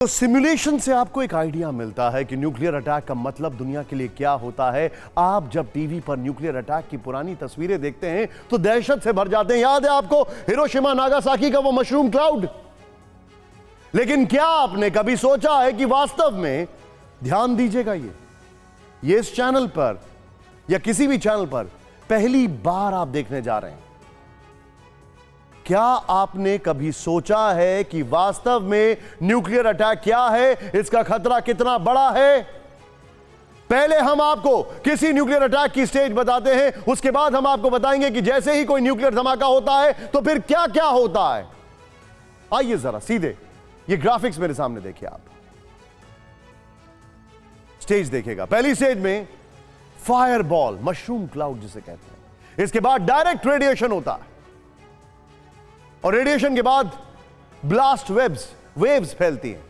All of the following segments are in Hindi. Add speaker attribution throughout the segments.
Speaker 1: तो सिमुलेशन से आपको एक आइडिया मिलता है कि न्यूक्लियर अटैक का मतलब दुनिया के लिए क्या होता है। आप जब टीवी पर न्यूक्लियर अटैक की पुरानी तस्वीरें देखते हैं तो दहशत से भर जाते हैं। याद है आपको हिरोशिमा नागासाकी का वो मशरूम क्लाउड? लेकिन क्या आपने कभी सोचा है कि वास्तव में, ध्यान दीजिएगा, ये इस चैनल पर या किसी भी चैनल पर पहली बार आप देखने जा रहे हैं। क्या आपने कभी सोचा है कि वास्तव में न्यूक्लियर अटैक क्या है, इसका खतरा कितना बड़ा है? पहले हम आपको किसी न्यूक्लियर अटैक की स्टेज बताते हैं, उसके बाद हम आपको बताएंगे कि जैसे ही कोई न्यूक्लियर धमाका होता है तो फिर क्या क्या होता है। आइए जरा सीधे ये ग्राफिक्स मेरे सामने देखिए। आप स्टेज देखिएगा। पहली स्टेज में फायर बॉल, मशरूम क्लाउड जिसे कहते हैं। इसके बाद डायरेक्ट रेडिएशन होता है और रेडिएशन के बाद ब्लास्ट वेव्स फैलती हैं।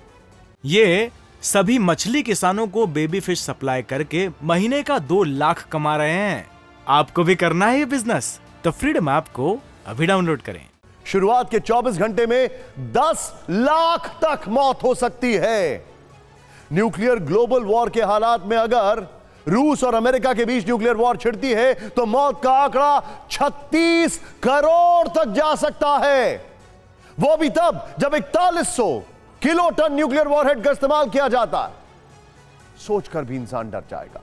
Speaker 2: ये सभी मछली किसानों को बेबी फिश सप्लाई करके महीने का 2 लाख कमा रहे हैं। आपको भी करना है ये बिजनेस? तो फ्रीडम ऐप को अभी डाउनलोड करें।
Speaker 1: शुरुआत के 24 घंटे में 10 लाख तक मौत हो सकती है। न्यूक्लियर ग्लोबल वॉर के हालात में अगर रूस और अमेरिका के बीच न्यूक्लियर वॉर छिड़ती है तो मौत का आंकड़ा 36 करोड़ तक जा सकता है। वो भी तब जब 4100 किलोटन न्यूक्लियर वॉरहेड का इस्तेमाल किया जाता है। सोचकर भी इंसान डर जाएगा।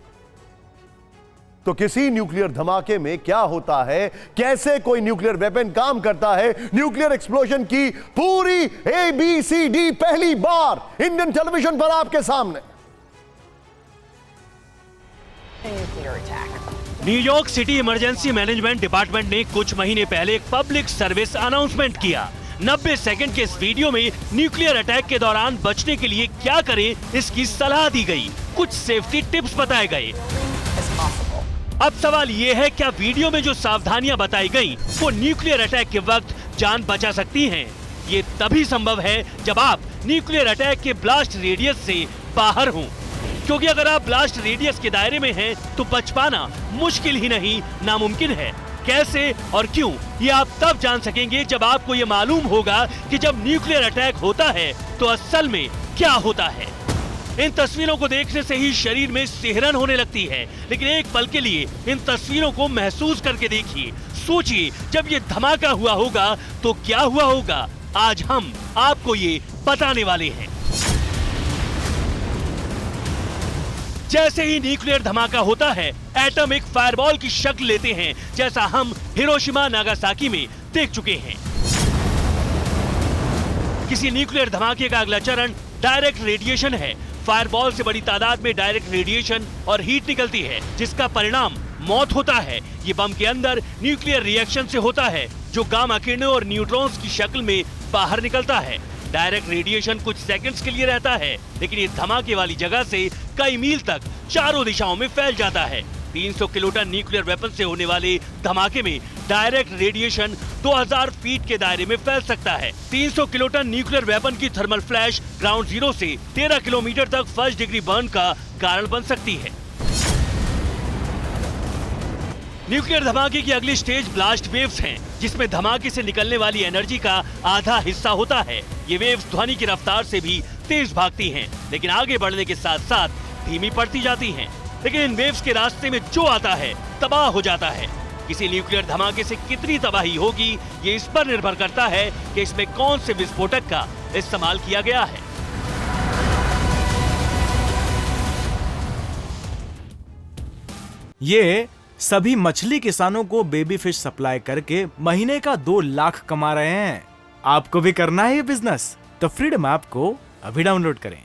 Speaker 1: तो किसी न्यूक्लियर धमाके में क्या होता है, कैसे कोई न्यूक्लियर वेपन काम करता है, न्यूक्लियर एक्सप्लोजन की पूरी ABCD पहली बार इंडियन टेलीविजन पर आपके सामने।
Speaker 3: New York city emergency management department ने कुछ महीने पहले एक पब्लिक सर्विस अनाउंसमेंट किया। 90 सेकंड के इस वीडियो में न्यूक्लियर अटैक के दौरान बचने के लिए क्या करें, इसकी सलाह दी गई। कुछ सेफ्टी टिप्स बताए गए। अब सवाल ये है, क्या वीडियो में जो सावधानियां बताई गई वो न्यूक्लियर अटैक के वक्त जान बचा सकती हैं? ये तभी संभव है जब आप न्यूक्लियर अटैक के ब्लास्ट रेडियस से बाहर हों, क्योंकि अगर आप ब्लास्ट रेडियस के दायरे में हैं तो बच पाना मुश्किल ही नहीं, नामुमकिन है। कैसे और क्यों, ये आप तब जान सकेंगे जब आपको ये मालूम होगा कि जब न्यूक्लियर अटैक होता है तो असल में क्या होता है। इन तस्वीरों को देखने से ही शरीर में सिहरन होने लगती है, लेकिन एक पल के लिए इन तस्वीरों को महसूस करके देखिए। सोचिए, जब ये धमाका हुआ होगा तो क्या हुआ होगा। आज हम आपको ये बताने वाले हैं। जैसे ही न्यूक्लियर धमाका होता है, एटम एक फायरबॉल की शक्ल लेते हैं, जैसा हम हिरोशिमा नागासाकी में देख चुके हैं। किसी न्यूक्लियर धमाके का अगला चरण डायरेक्ट रेडिएशन है। फायरबॉल से बड़ी तादाद में डायरेक्ट रेडिएशन और हीट निकलती है, जिसका परिणाम मौत होता है। ये बम के अंदर न्यूक्लियर रिएक्शन से होता है, जो गामा किरणों और न्यूट्रॉन्स की शक्ल में बाहर निकलता है। डायरेक्ट रेडिएशन कुछ सेकंड्स के लिए रहता है, लेकिन ये धमाके वाली जगह से कई मील तक चारों दिशाओं में फैल जाता है। 300 किलोटन न्यूक्लियर वेपन से होने वाले धमाके में डायरेक्ट रेडिएशन 2000 फीट के दायरे में फैल सकता है। 300 किलोटन न्यूक्लियर वेपन की थर्मल फ्लैश ग्राउंड जीरो से 13 किलोमीटर तक फर्स्ट डिग्री बर्न का कारण बन सकती है। न्यूक्लियर धमाके की अगली स्टेज ब्लास्ट वेव्स हैं, जिसमें धमाके से निकलने वाली एनर्जी का आधा हिस्सा होता है। ये वेव्स ध्वनि की रफ्तार से भी तेज भागती हैं, लेकिन आगे बढ़ने के साथ साथ धीमी पड़ती जाती हैं। लेकिन इन वेव्स के रास्ते में जो आता है तबाह हो जाता है। किसी न्यूक्लियर धमाके से कितनी तबाही होगी, ये इस पर निर्भर करता है कि इसमें कौन से विस्फोटक का इस्तेमाल किया गया है।
Speaker 2: ये सभी मछली किसानों को बेबी फिश सप्लाई करके महीने का 2 लाख कमा रहे हैं। आपको भी करना है ये बिजनेस? तो फ्रीडम ऐप को अभी डाउनलोड करें।